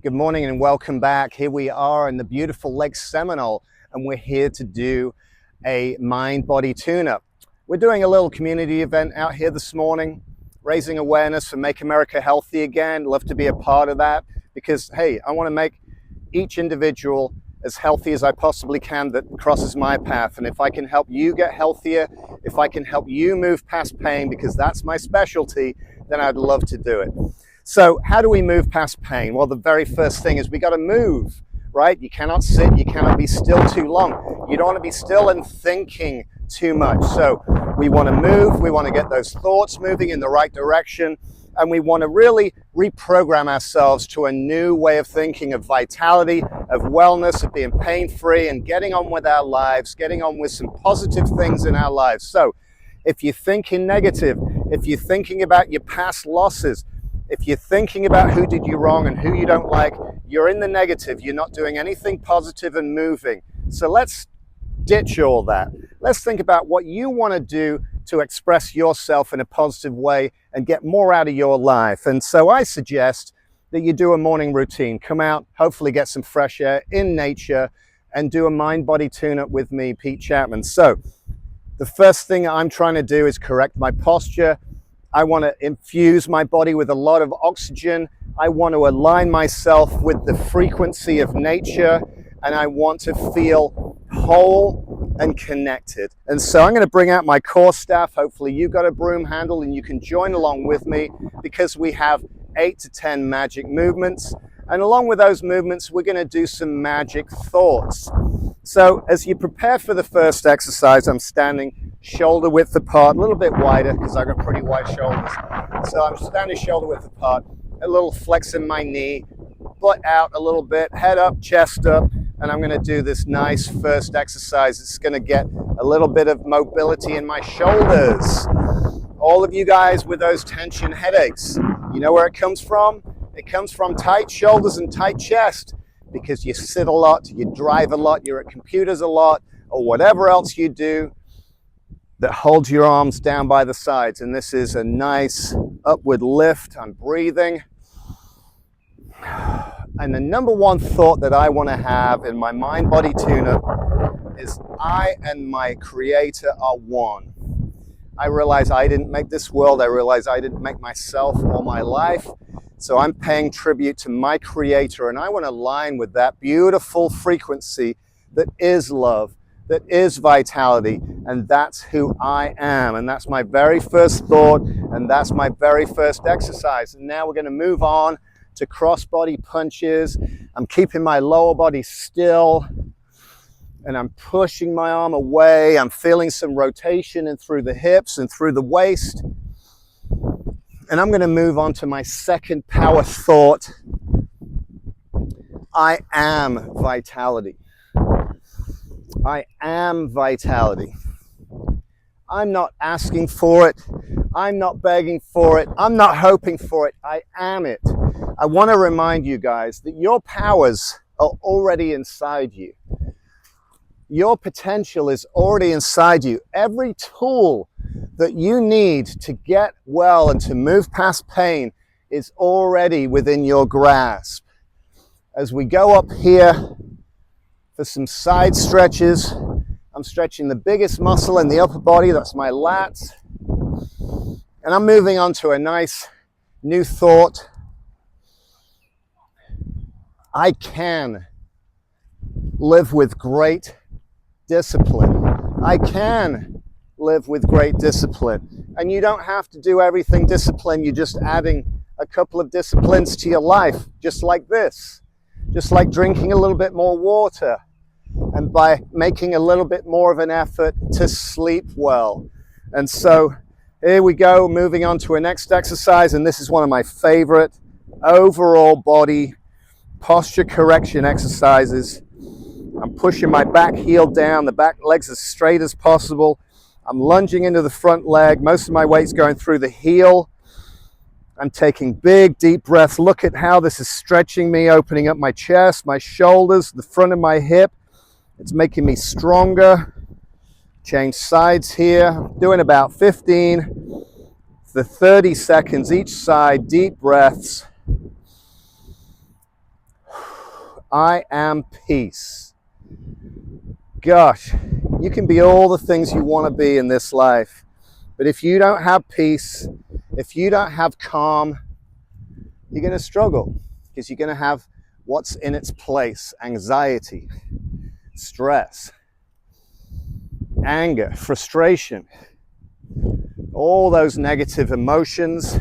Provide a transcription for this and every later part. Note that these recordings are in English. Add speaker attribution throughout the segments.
Speaker 1: Good morning and welcome back. Here we are in the beautiful Lake Seminole, and we're here to do a mind-body tune-up. We're doing a little community event out here this morning, raising awareness for Make America Healthy Again. Love to be a part of that because, hey, I want to make each individual as healthy as I possibly can that crosses my path. And if I can help you get healthier, if I can help you move past pain, because that's my specialty, then I'd love to do it. So how do we move past pain? Well, the very first thing is we got to move, right? You cannot sit, you cannot be still too long. You don't want to be still and thinking too much. So we want to move, we want to get those thoughts moving in the right direction, and we want to really reprogram ourselves to a new way of thinking, of vitality, of wellness, of being pain-free and getting on with our lives, getting on with some positive things in our lives. So if you're thinking negative, if you're thinking about your past losses, if you're thinking about who did you wrong and who you don't like, you're in the negative. You're not doing anything positive and moving. So let's ditch all that. Let's think about what you want to do to express yourself in a positive way and get more out of your life. And so I suggest that you do a morning routine. Come out, hopefully get some fresh air in nature, and do a mind-body tune-up with me, Pete Chapman. So the first thing I'm trying to do is correct my posture. I want to infuse my body with a lot of oxygen. I want to align myself with the frequency of nature, and I want to feel whole and connected. And so I'm going to bring out my core staff. Hopefully you've got a broom handle and you can join along with me, because we have 8 to 10 magic movements. And along with those movements, we're going to do some magic thoughts. So as you prepare for the first exercise, I'm standing shoulder width apart, a little bit wider because I've got pretty wide shoulders. So I'm standing shoulder width apart, a little flex in my knee, butt out a little bit, head up, chest up, and I'm going to do this nice first exercise. It's going to get a little bit of mobility in my shoulders. All of you guys with those tension headaches, you know where it comes from? It comes from tight shoulders and tight chest, because you sit a lot, you drive a lot, you're at computers a lot, or whatever else you do that holds your arms down by the sides. And this is a nice upward lift. I'm breathing. And the number one thought that I want to have in my mind-body tune-up is I and my creator are one. I realize I didn't make this world. I realize I didn't make myself or my life. So I'm paying tribute to my creator, and I want to align with that beautiful frequency that is love, that is vitality, and that's who I am. And that's my very first thought, and that's my very first exercise. And now we're going to move on to cross-body punches. I'm keeping my lower body still, and I'm pushing my arm away. I'm feeling some rotation in through the hips and through the waist. And I'm going to move on to my second power thought. I am vitality. I am vitality. I'm not asking for it. I'm not begging for it. I'm not hoping for it. I am it. I want to remind you guys that your powers are already inside you. Your potential is already inside you. Every tool that you need to get well and to move past pain is already within your grasp. As we go up here for some side stretches, I'm stretching the biggest muscle in the upper body, that's my lats. And I'm moving on to a nice new thought. I can live with great discipline. I can live with great discipline. And you don't have to do everything discipline. You're just adding a couple of disciplines to your life, just like this. Just like drinking a little bit more water, and by making a little bit more of an effort to sleep well. And so here we go, moving on to our next exercise. And this is one of my favorite overall body posture correction exercises. I'm pushing my back heel down, the back leg's as straight as possible. I'm lunging into the front leg. Most of my weight's going through the heel. I'm taking big, deep breaths. Look at how this is stretching me, opening up my chest, my shoulders, the front of my hip. It's making me stronger. Change sides here. Doing about 15 to 30 seconds each side. Deep breaths. I am peace. Gosh, you can be all the things you want to be in this life, but if you don't have peace, if you don't have calm, you're going to struggle, because you're going to have what's in its place: anxiety, stress, anger, frustration, all those negative emotions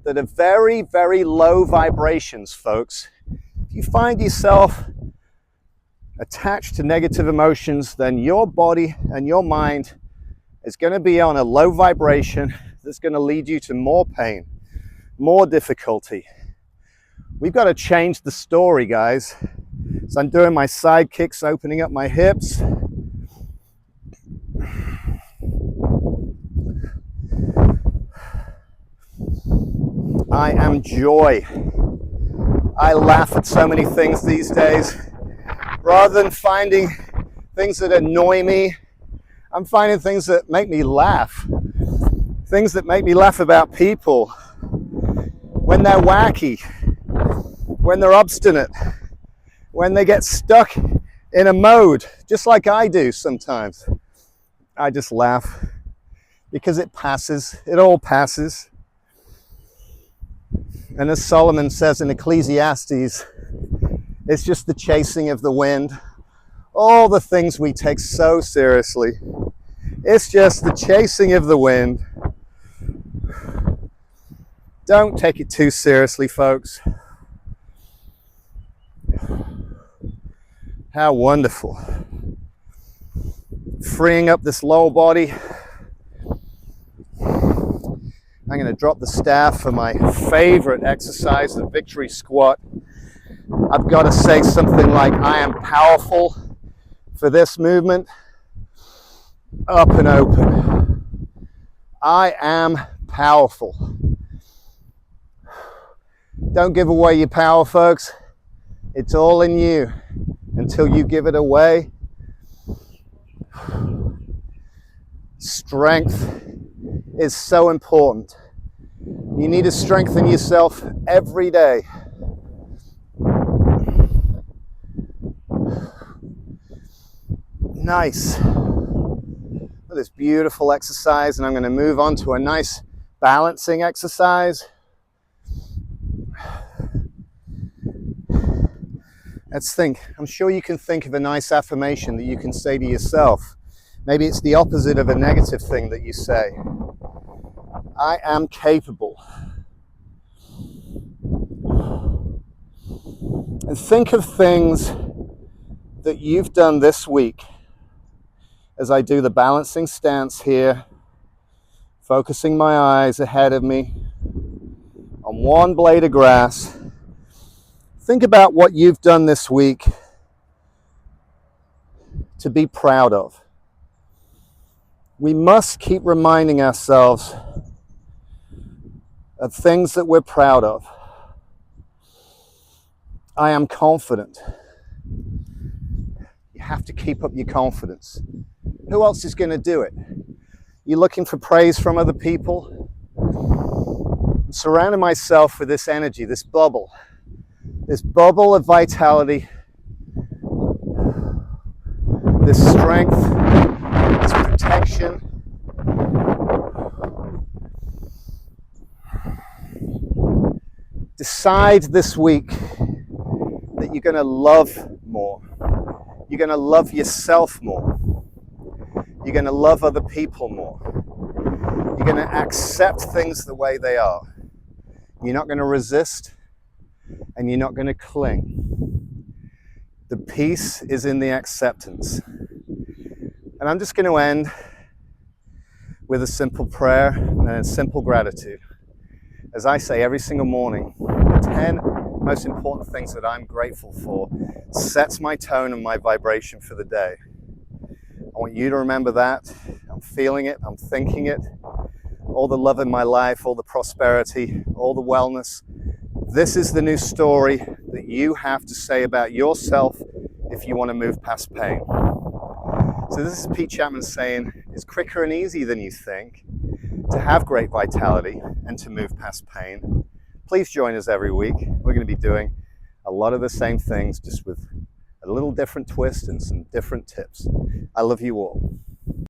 Speaker 1: that are very, very low vibrations, folks. If you find yourself attached to negative emotions, then your body and your mind is going to be on a low vibration that's going to lead you to more pain, more difficulty. We've got to change the story, guys. So I'm doing my side kicks, opening up my hips. I am joy. I laugh at so many things these days. Rather than finding things that annoy me, I'm finding things that make me laugh. Things that make me laugh about people. When they're wacky, when they're obstinate, when they get stuck in a mode, just like I do sometimes. I just laugh because it passes. It all passes. And as Solomon says in Ecclesiastes, it's just the chasing of the wind. All the things we take so seriously. It's just the chasing of the wind. Don't take it too seriously, folks. How wonderful. Freeing up this lower body. I'm going to drop the staff for my favorite exercise, the victory squat. I've got to say something like, I am powerful for this movement. Up and open. I am powerful. Don't give away your power, folks. It's all in you until you give it away. Strength is so important. You need to strengthen yourself every day. Nice. This beautiful exercise, and I'm going to move on to a nice balancing exercise. Let's think. I'm sure you can think of a nice affirmation that you can say to yourself. Maybe it's the opposite of a negative thing that you say. I am capable. And think of things that you've done this week as I do the balancing stance here, focusing my eyes ahead of me on one blade of grass. Think about what you've done this week to be proud of. We must keep reminding ourselves of things that we're proud of. I am confident. You have to keep up your confidence. Who else is going to do it? You're looking for praise from other people? I'm surrounding myself with this energy, this bubble of vitality, this strength, this protection. Decide this week that you're going to love more. You're going to love yourself more. You're going to love other people more. You're going to accept things the way they are. You're not going to resist, and you're not going to cling. The peace is in the acceptance. And I'm just going to end with a simple prayer and a simple gratitude. As I say every single morning, the 10 most important things that I'm grateful for sets my tone and my vibration for the day. I want you to remember that. I'm feeling it, I'm thinking it. All the love in my life, all the prosperity, all the wellness. This is the new story that you have to say about yourself if you want to move past pain. So this is Pete Chapman saying, it's quicker and easier than you think to have great vitality and to move past pain. Please join us every week. We're going to be doing a lot of the same things, just with a little different twist and some different tips. I love you all.